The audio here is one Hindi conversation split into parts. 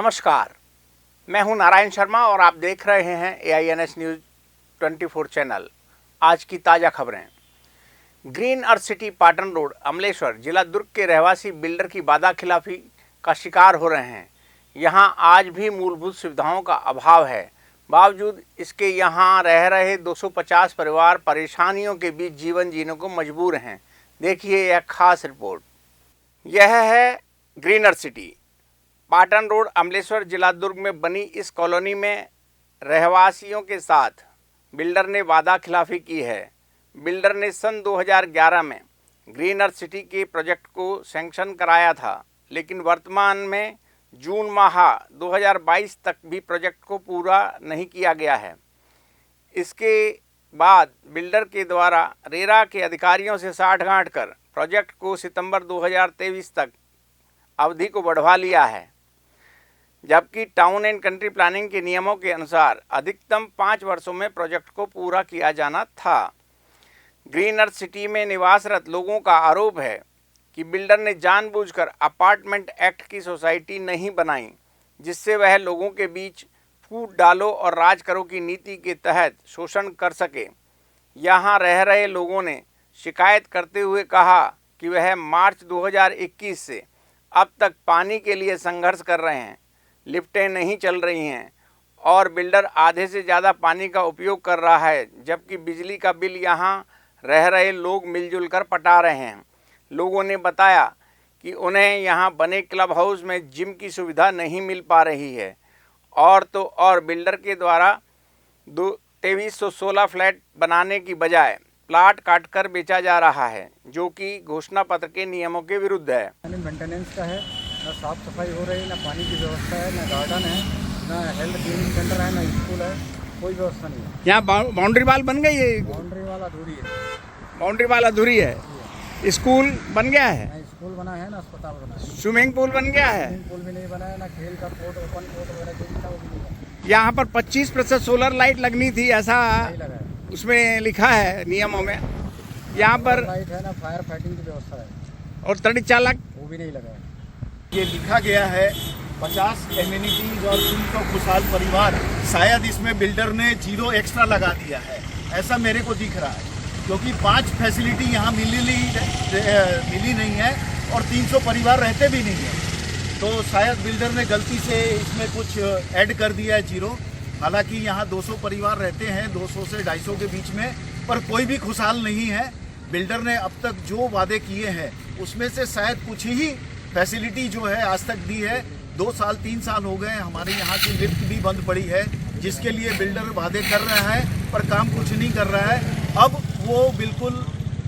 नमस्कार, मैं हूं नारायण शर्मा और आप देख रहे हैं AINS न्यूज़ 24 चैनल। आज की ताज़ा खबरें। Green earth city Patan road Amleshwar जिला दुर्ग के रहवासी बिल्डर की वादाखिलाफी का शिकार हो रहे हैं। यहां आज भी मूलभूत सुविधाओं का अभाव है। बावजूद इसके यहां रह रहे 250 परिवार परेशानियों के बीच जीवन जीने को मजबूर हैं। देखिए यह खास रिपोर्ट। यह है green earth city Patan road Amleshwar जिला दुर्ग में बनी इस कॉलोनी में रहवासियों के साथ बिल्डर ने वादा खिलाफी की है। बिल्डर ने सन 2011 में ग्रीन अर्थ सिटी के प्रोजेक्ट को सैंक्शन कराया था, लेकिन वर्तमान में जून माह 2022 तक भी प्रोजेक्ट को पूरा नहीं किया गया है। इसके बाद बिल्डर के द्वारा रेरा के अधिकारियों से साठगांठ कर प्रोजेक्ट को सितंबर 2023 तक अवधि को बढ़वा लिया है, जबकि टाउन एंड कंट्री प्लानिंग के नियमों के अनुसार अधिकतम 5 वर्षों में प्रोजेक्ट को पूरा किया जाना था। ग्रीन अर्थ सिटी में निवासरत लोगों का आरोप है कि बिल्डर ने जानबूझकर अपार्टमेंट एक्ट की सोसाइटी नहीं बनाई, जिससे वह लोगों के बीच फूट डालो और राज करो की नीति के तहत शोषण कर सके। यहां रह रहे लोगों ने शिकायत करते हुए कहा कि वह मार्च 2021 से अब तक पानी के लिए संघर्ष कर रहे हैं। लिफ्टें नहीं चल रही हैं और बिल्डर आधे से ज़्यादा पानी का उपयोग कर रहा है, जबकि बिजली का बिल यहां रह रहे लोग मिलजुल कर पटा रहे हैं। लोगों ने बताया कि उन्हें यहां बने क्लब हाउस में जिम की सुविधा नहीं मिल पा रही है और तो और बिल्डर के द्वारा 2316 फ्लैट बनाने की बजाय प्लाट काटकर बेचा जा रहा है, जो कि घोषणा पत्र के नियमों के विरुद्ध है। मेंटेनेंस का है, ना साफ सफाई हो रही है, ना पानी की व्यवस्था है, ना गार्डन है, ना हेल्थ क्लिनिक सेंटर है, ना स्कूल है, कोई व्यवस्था नहीं है। यहाँ बाउंड्री वाल बन गई है? बाउंड्री वाल अधूरी है। बाउंड्री वाल अधूरी है। स्कूल बन गया है? ना स्कूल बना है, ना अस्पताल बना है। स्विमिंग पूल बन गया है? स्विमिंग पूल भी नहीं बना है, ना खेल का कोर्ट, ओपन कोर्ट वगैरह जो भी था वो भी नहीं बना। यहाँ पर 25% सोलर लाइट लगनी थी, ऐसा उसमें लिखा है नियमों में। यहाँ पर लाइट है ना, फायर फाइटिंग की व्यवस्था है, और तड़ित चालक वो भी नहीं लगा है। ये लिखा गया है 50 एमिनिटीज और 300 खुशहाल परिवार। शायद इसमें बिल्डर ने 0 एक्स्ट्रा लगा दिया है, ऐसा मेरे को दिख रहा है, क्योंकि 5 फैसिलिटी यहाँ मिली नहीं है और 300 परिवार रहते भी नहीं है। तो शायद बिल्डर ने गलती से इसमें कुछ ऐड कर दिया है 0। हालांकि यहाँ 200 परिवार रहते हैं, 200 से 250 के बीच में, पर कोई भी खुशहाल नहीं है। बिल्डर ने अब तक जो वादे किए हैं उसमें से शायद कुछ ही फैसिलिटी जो है आज तक दी है। 2 साल 3 साल हो गए, हमारे यहाँ की लिफ्ट भी बंद पड़ी है, जिसके लिए बिल्डर वादे कर रहा है पर काम कुछ नहीं कर रहा है। अब वो बिल्कुल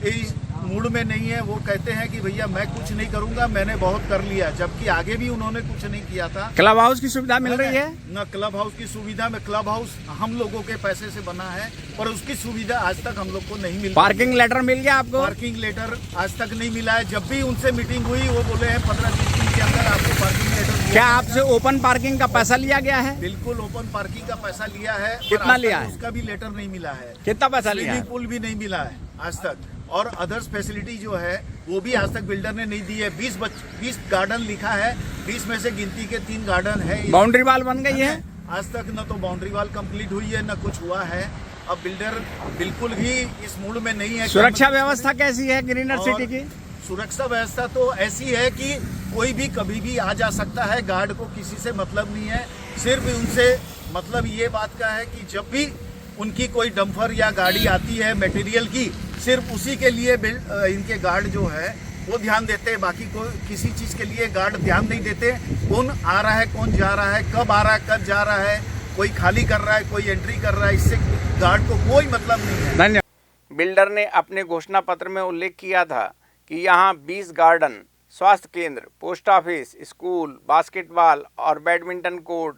इस मूड में नहीं है। वो कहते हैं कि भैया मैं कुछ नहीं करूंगा, मैंने बहुत कर लिया, जबकि आगे भी उन्होंने कुछ नहीं किया था। क्लब हाउस की सुविधा मिल रही है? न क्लब हाउस की सुविधा में, क्लब हाउस हम लोगों के पैसे से बना है, पर उसकी सुविधा आज तक हम लोग को नहीं मिली। पार्किंग लेटर मिल गया आपको? पार्किंग लेटर आज तक नहीं मिला है। जब भी उनसे मीटिंग हुई वो बोले हैं 15-20 दिन के अंदर आपको पार्किंग लेटर। क्या आपसे ओपन पार्किंग का पैसा लिया गया है? बिल्कुल ओपन पार्किंग का पैसा लिया है। कितना लिया है? उसका भी लेटर नहीं मिला है। कितना पैसा लिया है? स्विमिंग पूल भी नहीं मिला है आज तक, और अदर्स फैसिलिटी जो है वो भी आज तक बिल्डर ने नहीं दी है। 20 गार्डन लिखा है, 20 में से गिनती के 3 गार्डन है। बाउंड्री वाल बन गई है? आज तक न तो बाउंड्री वाल कंप्लीट हुई है, न कुछ हुआ है। अब बिल्डर बिल्कुल ही इस मूड में नहीं है। सुरक्षा व्यवस्था कैसी है ग्रीन अर्थ सिटी की? सुरक्षा व्यवस्था तो ऐसी है कि कोई भी कभी भी आ जा सकता है। गार्ड को किसी से मतलब नहीं है, सिर्फ उनसे मतलब ये बात का है कि जब भी उनकी कोई डंपर या गाड़ी आती है मटेरियल की, सिर्फ उसी के लिए इनके गार्ड जो है वो ध्यान देते हैं। बाकी कोई किसी चीज़ के लिए गार्ड ध्यान नहीं देते। कौन आ रहा है, कौन जा रहा है, कब आ रहा है, कब जा रहा है, कोई खाली कर रहा है, कोई एंट्री कर रहा है, इससे गार्ड को कोई मतलब नहीं है। धन्यवाद। बिल्डर ने अपने घोषणा पत्र में उल्लेख किया था कि यहाँ 20 गार्डन, स्वास्थ्य केंद्र, पोस्ट ऑफिस, स्कूल, बास्केटबॉल और badminton court,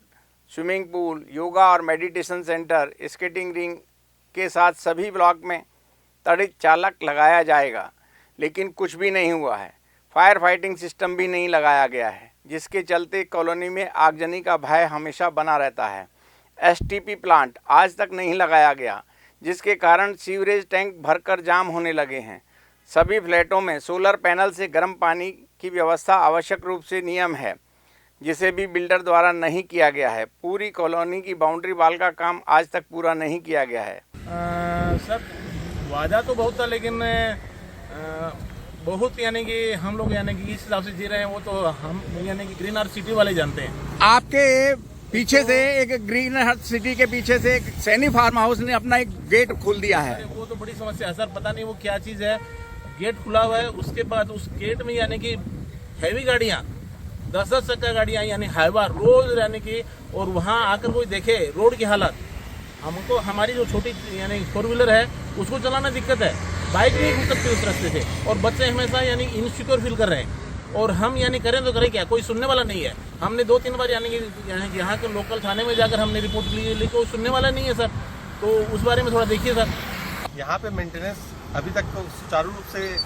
swimming pool, yoga और मेडिटेशन सेंटर, स्केटिंग रिंग के साथ सभी ब्लॉक में तड़ित चालक लगाया जाएगा, लेकिन कुछ भी नहीं हुआ है। फायर फाइटिंग सिस्टम भी नहीं लगाया गया है, जिसके चलते कॉलोनी में आगजनी का भय हमेशा बना रहता है। STP प्लांट आज तक नहीं लगाया गया, जिसके कारण सीवरेज टैंक भरकर जाम होने लगे हैं। सभी फ्लैटों में सोलर पैनल से गर्म पानी की व्यवस्था आवश्यक रूप से नियम है। जिसे भी बिल्डर द्वारा नहीं किया गया है। पूरी कॉलोनी की बाउंड्री वाल का काम आज तक पूरा नहीं किया गया है। सर वादा तो बहुत था, लेकिन बहुत यानी कि हम लोग यानी कि इस हिसाब से जी रहे हैं वो तो हम यानी कि ग्रीन आर्ट सिटी वाले जानते हैं। आपके पीछे से एक ग्रीन अर्थ सिटी के पीछे से एक सैनी फार्म हाउस ने अपना एक गेट खोल दिया है। वो तो बड़ी समस्या है सर, पता नहीं वो क्या चीज़ है। गेट खुला हुआ है, उसके बाद उस गेट में यानी कि हैवी गाड़ियाँ 10-10 चक्का गाड़ियाँ यानी हाईवा रोज यानी कि, और वहाँ आकर कोई देखे रोड की हालत, हमको हमारी जो छोटी यानी 4 व्हीलर है उसको चलाना दिक्कत है, बाइक नहीं घूम सकते उस रास्ते से, और बच्चे हमेशा यानी इनसिक्योर फील कर रहे हैं। और हम यानी करें तो करें क्या, कोई सुनने वाला नहीं है। हमने 2-3 बार यानी कि यहाँ के लोकल थाने में जाकर हमने रिपोर्ट ली, लेकिन कोई सुनने वाला नहीं है सर। तो उस बारे में थोड़ा देखिए सर। यहाँ पे मेंटेनेंस अभी तक तो सुचारू रूप से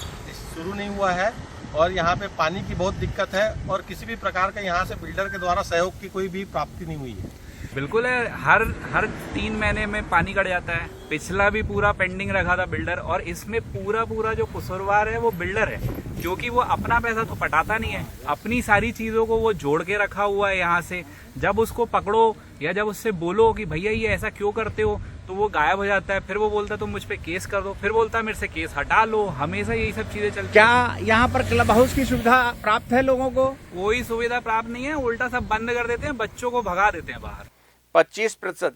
शुरू नहीं हुआ है और यहाँ पे पानी की बहुत दिक्कत है और किसी भी प्रकार का यहाँ से बिल्डर के द्वारा सहयोग की कोई भी प्राप्ति नहीं हुई है। बिल्कुल है, हर 3 महीने में पानी कट जाता है। पिछला भी पूरा पेंडिंग रखा था बिल्डर, और इसमें पूरा जो कसूरवार है वो बिल्डर है, क्योंकि वो अपना पैसा तो पटाता नहीं है, अपनी सारी चीजों को वो जोड़ के रखा हुआ है। यहाँ से जब उसको पकड़ो या जब उससे बोलो कि भैया ये ऐसा क्यों करते हो, तो वो गायब हो जाता है। फिर वो बोलता तुम मुझ पे केस कर दो, फिर बोलता मेरे से केस हटा लो। हमेशा यही सब चीजें चलती। क्या यहाँ पर क्लब हाउस की सुविधा प्राप्त है लोगों को? कोई सुविधा प्राप्त नहीं है, उल्टा सब बंद कर देते हैं, बच्चों को भगा देते हैं बाहर। 25%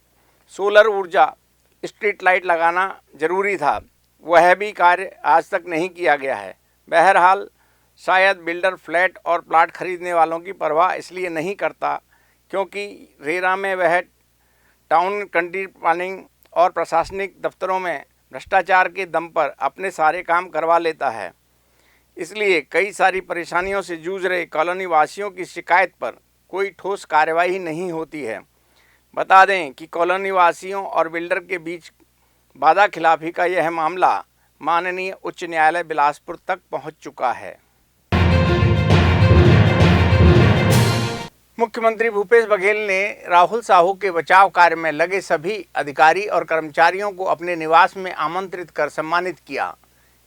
सोलर ऊर्जा स्ट्रीट लाइट लगाना जरूरी था, वह भी कार्य आज तक नहीं किया गया है। बहरहाल शायद बिल्डर फ्लैट और प्लाट खरीदने वालों की परवाह इसलिए नहीं करता क्योंकि रेरा में वह टाउन कंट्री प्लानिंग और प्रशासनिक दफ्तरों में भ्रष्टाचार के दम पर अपने सारे काम करवा लेता है। इसलिए कई सारी परेशानियों से जूझ रहे कॉलोनी वासियों की शिकायत पर कोई ठोस कार्रवाई नहीं होती है। बता दें कि कॉलोनी वासियों और बिल्डर के बीच वादा खिलाफी का यह मामला माननीय उच्च न्यायालय बिलासपुर तक पहुंच चुका है। मुख्यमंत्री भूपेश बघेल ने राहुल साहू के बचाव कार्य में लगे सभी अधिकारी और कर्मचारियों को अपने निवास में आमंत्रित कर सम्मानित किया।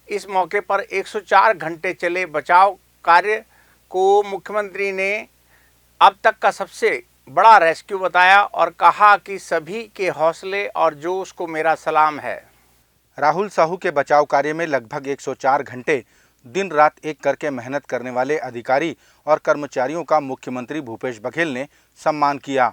इस मौके पर 104 घंटे चले बचाव कार्य को मुख्यमंत्री ने अब तक का सबसे बड़ा रेस्क्यू बताया और कहा कि सभी के हौसले और जोश को मेरा सलाम है। राहुल साहू के बचाव कार्य में लगभग 104 घंटे दिन रात एक करके मेहनत करने वाले अधिकारी और कर्मचारियों का मुख्यमंत्री भूपेश बघेल ने सम्मान किया।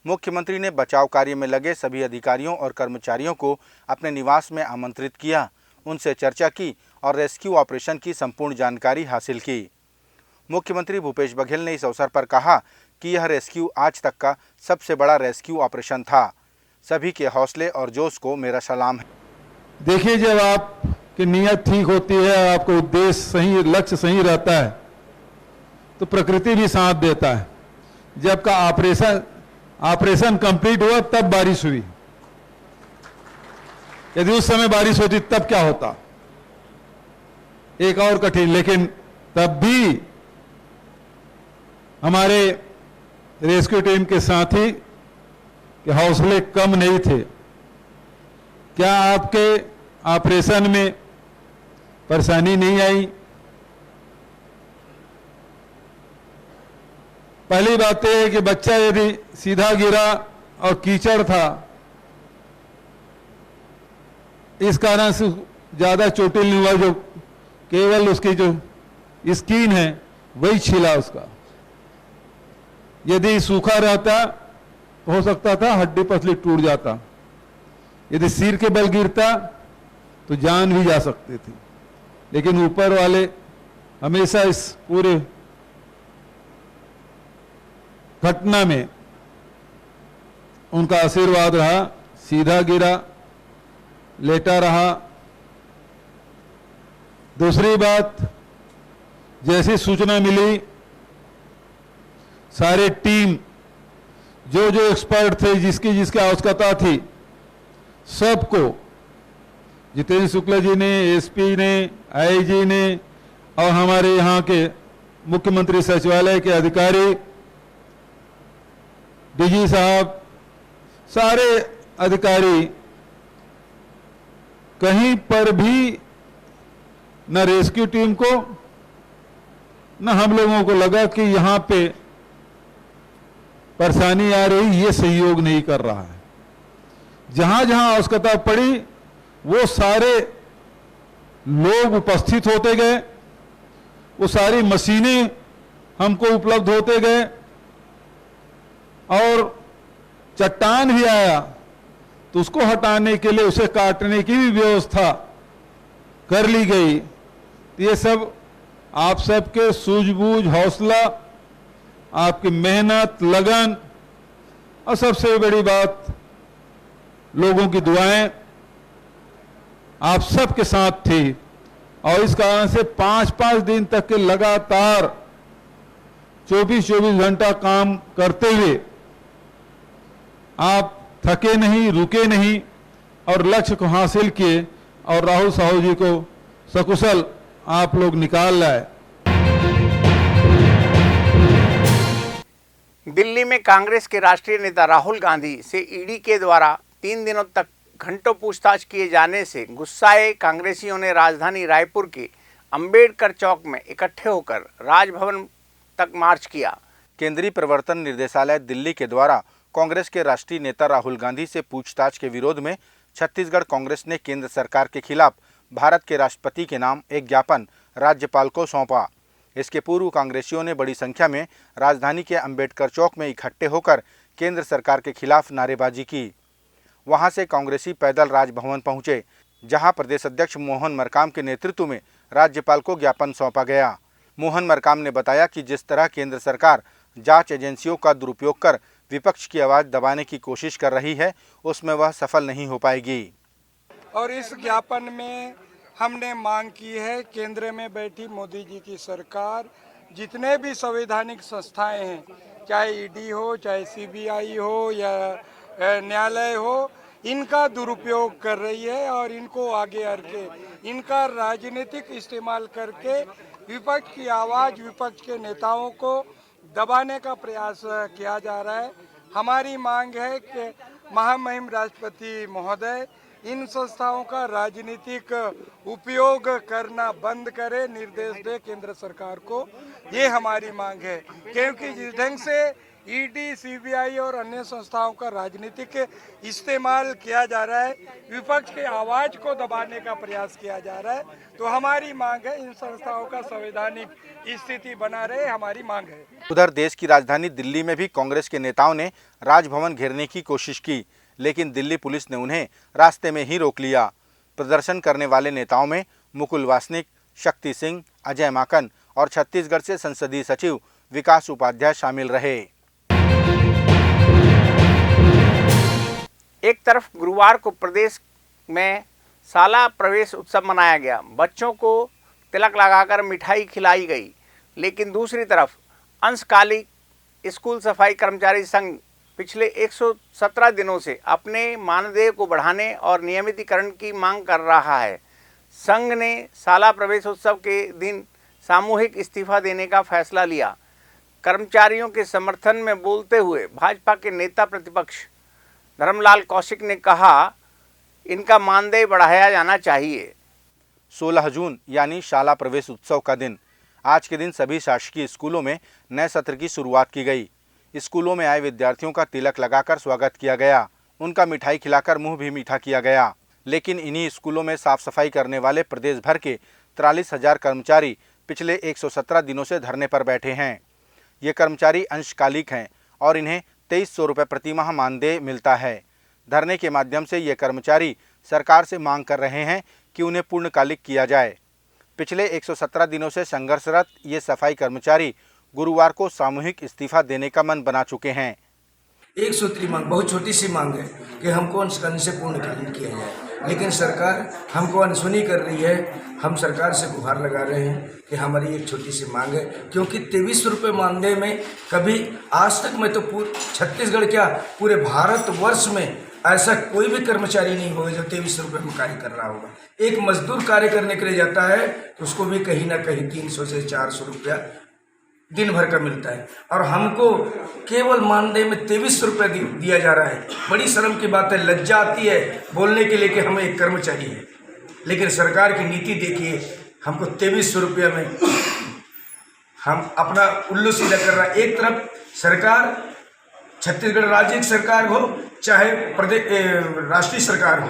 मुख्यमंत्री ने बचाव कार्य में लगे सभी अधिकारियों और कर्मचारियों को अपने निवास में आमंत्रित किया, उनसे चर्चा की और रेस्क्यू ऑपरेशन की संपूर्ण जानकारी हासिल की। मुख्यमंत्री भूपेश बघेल ने इस अवसर पर कहा कि यह रेस्क्यू आज तक का सबसे बड़ा रेस्क्यू ऑपरेशन था। सभी के हौसले और जोश को मेरा सलाम है। देखिए, जब आपकी नीयत ठीक होती है, आपको उद्देश्य सही, लक्ष्य सही रहता है, तो प्रकृति भी साथ देता है। जब का ऑपरेशन कंप्लीट हुआ तब बारिश हुई। यदि उस समय बारिश होती तब क्या होता, एक और कठिन, लेकिन तब भी हमारे रेस्क्यू टीम के साथी के हौसले कम नहीं थे। क्या आपके ऑपरेशन में परेशानी नहीं आई? पहली बात यह है कि बच्चा यदि सीधा गिरा और कीचड़ था, इस कारण से ज्यादा चोटिल नहीं हुआ, जो केवल उसकी जो स्किन है वही छिला उसका। यदि सूखा रहता तो हो सकता था हड्डी पसली टूट जाता, यदि सिर के बल गिरता तो जान भी जा सकती थी। लेकिन ऊपर वाले हमेशा इस पूरे घटना में उनका आशीर्वाद रहा। सीधा गिरा, लेटा रहा। दूसरी बात, जैसी सूचना मिली, सारे टीम जो एक्सपर्ट थे, जिसकी आवश्यकता थी, सबको जितेंद्र शुक्ला जी ने, एसपी ने, आईजी ने और हमारे यहाँ के मुख्यमंत्री सचिवालय के अधिकारी, डीजी साहब, सारे अधिकारी, कहीं पर भी न रेस्क्यू टीम को न हम लोगों को लगा कि यहाँ पे परेशानी आ रही, ये सहयोग नहीं कर रहा है। जहां जहां आवश्यकता पड़ी वो सारे लोग उपस्थित होते गए, वो सारी मशीनें हमको उपलब्ध होते गए, और चट्टान भी आया तो उसको हटाने के लिए, उसे काटने की भी व्यवस्था कर ली गई। ये सब आप सबके सूझबूझ, हौसला, आपकी मेहनत, लगन, और सबसे बड़ी बात लोगों की दुआएं आप सबके साथ थी। और इस कारण से 5-5 दिन तक के लगातार 24-24 घंटा काम करते हुए आप थके नहीं, रुके नहीं, और लक्ष्य को हासिल किए, और राहुल साहू जी को सकुशल आप लोग निकाल लाए। दिल्ली में कांग्रेस के राष्ट्रीय नेता राहुल गांधी से ईडी के द्वारा 3 दिनों तक घंटों पूछताछ किए जाने से गुस्साए कांग्रेसियों ने राजधानी रायपुर के अंबेडकर चौक में इकट्ठे होकर राजभवन तक मार्च किया। केंद्रीय प्रवर्तन निर्देशालय दिल्ली के द्वारा कांग्रेस के राष्ट्रीय नेता राहुल गांधी से पूछताछ के विरोध में छत्तीसगढ़ कांग्रेस ने केंद्र सरकार के खिलाफ भारत के राष्ट्रपति के नाम एक ज्ञापन राज्यपाल को सौंपा। इसके पूर्व कांग्रेसियों ने बड़ी संख्या में राजधानी के अंबेडकर चौक में इकट्ठे होकर केंद्र सरकार के खिलाफ नारेबाजी की। वहां से कांग्रेसी पैदल राजभवन पहुंचे, जहां प्रदेश अध्यक्ष मोहन मरकाम के नेतृत्व में राज्यपाल को ज्ञापन सौंपा गया। मोहन मरकाम ने बताया कि जिस तरह केंद्र सरकार जांच एजेंसियों का दुरुपयोग कर विपक्ष की आवाज़ दबाने की कोशिश कर रही है, उसमें वह सफल नहीं हो पाएगी। और इस ज्ञापन में हमने मांग की है, केंद्र में बैठी मोदी जी की सरकार जितने भी संवैधानिक संस्थाएं हैं, चाहे ईडी हो, चाहे सीबीआई हो या न्यायालय हो, इनका दुरुपयोग कर रही है, और इनको आगे करके इनका राजनीतिक इस्तेमाल करके विपक्ष की आवाज़, विपक्ष के नेताओं को दबाने का प्रयास किया जा रहा है। हमारी मांग है कि महामहिम राष्ट्रपति महोदय इन संस्थाओं का राजनीतिक उपयोग करना बंद करे, निर्देश दे केंद्र सरकार को। ये हमारी मांग है, क्योंकि जिस ढंग से ईडी, सीबीआई और अन्य संस्थाओं का राजनीतिक इस्तेमाल किया जा रहा है, विपक्ष की आवाज़ को दबाने का प्रयास किया जा रहा है, तो हमारी मांग है इन संस्थाओं का संवैधानिक स्थिति बना रहे, हमारी मांग है। उधर देश की राजधानी दिल्ली में भी कांग्रेस के नेताओं ने राजभवन घेरने की कोशिश की, लेकिन दिल्ली पुलिस ने उन्हें रास्ते में ही रोक लिया। प्रदर्शन करने वाले नेताओं में मुकुल वासनिक, शक्ति सिंह, अजय माकन और छत्तीसगढ़ से संसदीय सचिव विकास उपाध्याय शामिल रहे। एक तरफ गुरुवार को प्रदेश में शाला प्रवेश उत्सव मनाया गया, बच्चों को तिलक लगाकर मिठाई खिलाई गई, लेकिन दूसरी तरफ अंशकालिक स्कूल सफाई कर्मचारी संघ पिछले 117 दिनों से अपने मानदेय को बढ़ाने और नियमितीकरण की मांग कर रहा है। संघ ने शाला प्रवेश उत्सव के दिन सामूहिक इस्तीफा देने का फैसला लिया। कर्मचारियों के समर्थन में बोलते हुए भाजपा के नेता प्रतिपक्ष धर्मलाल कौशिक ने कहा, इनका मानदेय बढ़ाया जाना चाहिए। 16 जून यानी शाला प्रवेश उत्सव का दिन। आज के दिन सभी शासकीय स्कूलों में नए सत्र की शुरुआत की गई। स्कूलों में आए विद्यार्थियों का तिलक लगाकर स्वागत किया गया, उनका मिठाई खिलाकर मुंह भी मीठा किया गया। लेकिन इन्हीं स्कूलों में साफ सफाई करने वाले प्रदेश भर के 43,000 कर्मचारी पिछले 117 दिनों से धरने पर बैठे हैं। ये कर्मचारी अंशकालिक हैं और इन्हें 2300 रुपये प्रति माह मानदेय मिलता है। धरने के माध्यम से ये कर्मचारी सरकार से मांग कर रहे हैं कि उन्हें पूर्णकालिक किया जाए। पिछले 117 दिनों से संघर्षरत ये सफाई कर्मचारी गुरुवार को सामूहिक इस्तीफा देने का मन बना चुके हैं। एक सूत्री मांग, बहुत छोटी सी मांग है कि हमको अंशकालीन से पूर्णकालीन किया जाए, लेकिन सरकार हमको अनसुनी कर रही है। हम सरकार से गुहार लगा रहे हैं कि हमारी एक छोटी सी मांग है, क्योंकि 2300 रुपये मानदेय में कभी आज तक मैं तो छत्तीसगढ़ क्या पूरे भारतवर्ष में ऐसा कोई भी कर्मचारी नहीं होगा जो 2300 रुपये में कार्य कर रहा होगा। एक मजदूर कार्य करने के लिए जाता है तो उसको भी कहीं ना कहीं 300 से 400 रुपया दिन भर का मिलता है, और हमको केवल मानदेय में 2300 रुपया दिया जा रहा है। बड़ी शर्म की बात है, लज्जा आती है बोलने के लिए कि हम एक कर्मचारी हैं, लेकिन सरकार की नीति देखिए, हमको 2300 रुपया में हम अपना उल्लू सीधा कर रहा है। एक तरफ सरकार छत्तीसगढ़ राज्य की सरकार हो चाहे प्रदेश राष्ट्रीय सरकार हो,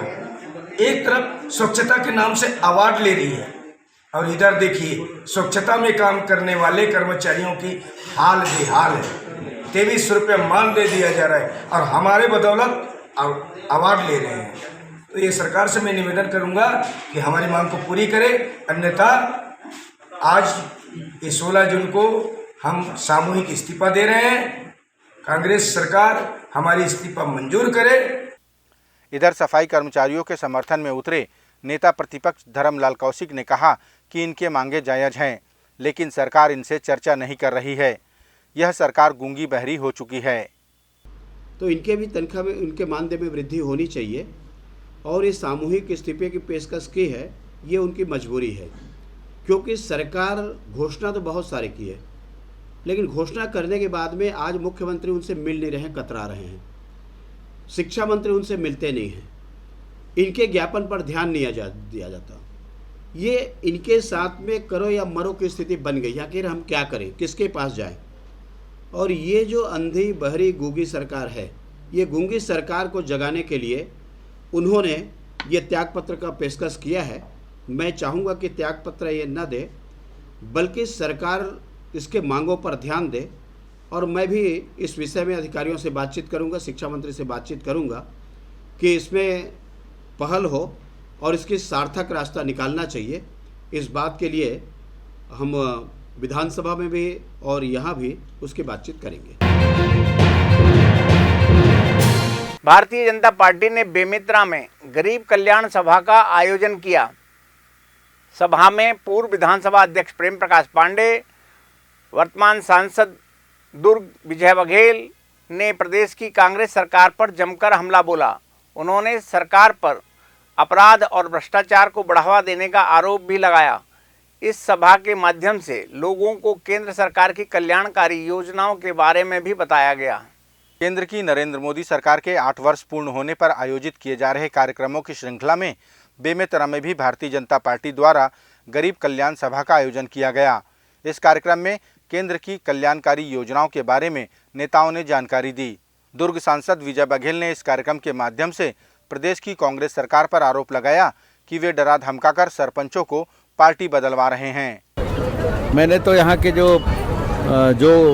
एक तरफ स्वच्छता के नाम से अवार्ड ले रही है और इधर देखिए स्वच्छता में काम करने वाले कर्मचारियों की हाल बेहाल है। 2300 रुपये मान दे दिया जा रहा है और हमारे बदौलत अवार्ड ले रहे हैं। तो ये सरकार से मैं निवेदन करूंगा कि हमारी मांग को पूरी करे, अन्यथा आज ये 16 जून को हम सामूहिक इस्तीफा दे रहे हैं। कांग्रेस सरकार हमारी इस्तीफा मंजूर करे। इधर सफाई कर्मचारियों के समर्थन में उतरे नेता प्रतिपक्ष धर्मलाल कौशिक ने कहा कि इनके मांगे जायज हैं, लेकिन सरकार इनसे चर्चा नहीं कर रही है। यह सरकार गूंगी बहरी हो चुकी है। तो इनके भी तनख्वाह में, उनके मानदेय में वृद्धि होनी चाहिए और ये सामूहिक इस्तीफे की पेशकश की है, ये उनकी मजबूरी है, क्योंकि सरकार घोषणा तो बहुत सारे की है, लेकिन घोषणा करने के बाद में आज मुख्यमंत्री उनसे मिल नहीं रहे हैं, कतरा रहे हैं। शिक्षा मंत्री उनसे मिलते नहीं हैं, इनके ज्ञापन पर ध्यान नहीं दिया जाता। ये इनके साथ में करो या मरो की स्थिति बन गई। आखिर हम क्या करें, किसके पास जाएं? और ये जो अंधी बहरी गूंगी सरकार है, ये गूंगी सरकार को जगाने के लिए उन्होंने ये त्यागपत्र का पेशकश किया है। मैं चाहूँगा कि त्यागपत्र ये न दे, बल्कि सरकार इसके मांगों पर ध्यान दे। और मैं भी इस विषय में अधिकारियों से बातचीत करूंगा, शिक्षा मंत्री से बातचीत करूंगा कि इसमें पहल हो और इसकी सार्थक रास्ता निकालना चाहिए। इस बात के लिए हम विधानसभा में भी और यहाँ भी उसकी बातचीत करेंगे। भारतीय जनता पार्टी ने बेमेतरा में गरीब कल्याण सभा का आयोजन किया। सभा में पूर्व विधानसभा अध्यक्ष प्रेम प्रकाश पांडे, वर्तमान सांसद दुर्ग विजय बघेल ने प्रदेश की कांग्रेस सरकार पर जमकर हमला बोला। उन्होंने सरकार पर अपराध और भ्रष्टाचार को बढ़ावा देने का आरोप भी लगाया। इस सभा के माध्यम से लोगों को केंद्र सरकार की कल्याणकारी योजनाओं के बारे में भी बताया गया। केंद्र की नरेंद्र मोदी सरकार के 8 वर्ष पूर्ण होने पर आयोजित किए जा रहे कार्यक्रमों की श्रृंखला में बेमेतरा में भी भारतीय जनता पार्टी द्वारा गरीब कल्याण सभा का आयोजन किया गया। इस कार्यक्रम में केंद्र की कल्याणकारी योजनाओं के बारे में नेताओं ने जानकारी दी। दुर्ग सांसद विजय बघेल ने इस कार्यक्रम के माध्यम से प्रदेश की कांग्रेस सरकार पर आरोप लगाया कि वे डरा धमकाकर सरपंचों को पार्टी बदलवा रहे हैं। मैंने तो यहाँ के जो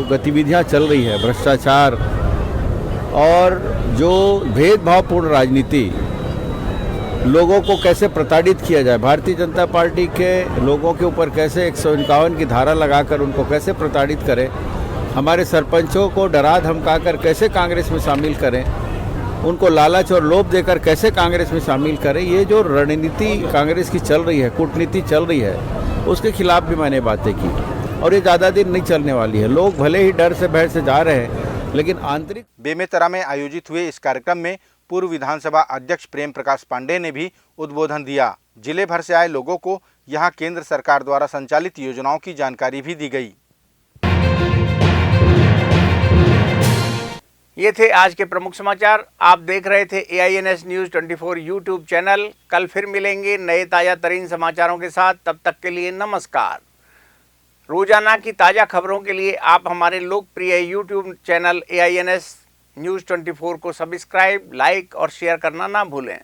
गतिविधियाँ चल रही है, भ्रष्टाचार और जो भेदभावपूर्ण राजनीति, लोगों को कैसे प्रताड़ित किया जाए, भारतीय जनता पार्टी के लोगों के ऊपर कैसे 151 की धारा लगाकर उनको कैसे प्रताड़ित करें, हमारे सरपंचों को डरा धमकाकर कैसे कांग्रेस में शामिल करें, उनको लालच और लोभ देकर कैसे कांग्रेस में शामिल करें, ये जो रणनीति कांग्रेस की चल रही है, कूटनीति चल रही है, उसके खिलाफ भी मैंने बातें की। और ये ज़्यादा दिन नहीं चलने वाली है। लोग भले ही डर से भय से जा रहे हैं, लेकिन आंतरिक। बेमेतरा में आयोजित हुए इस कार्यक्रम में पूर्व विधानसभा अध्यक्ष प्रेम प्रकाश पांडे ने भी उद्बोधन दिया। जिले भर से आए लोगों को यहां केंद्र सरकार द्वारा संचालित योजनाओं की जानकारी भी दी गई। ये थे आज के प्रमुख समाचार। आप देख रहे थे AINS न्यूज़ 24 यूट्यूब चैनल। कल फिर मिलेंगे नए ताज़ा तरीन समाचारों के साथ। तब तक के लिए नमस्कार। रोजाना की ताज़ा खबरों के लिए आप हमारे लोकप्रिय यूट्यूब चैनल AINS न्यूज़ 24 को सब्सक्राइब, लाइक और शेयर करना ना भूलें।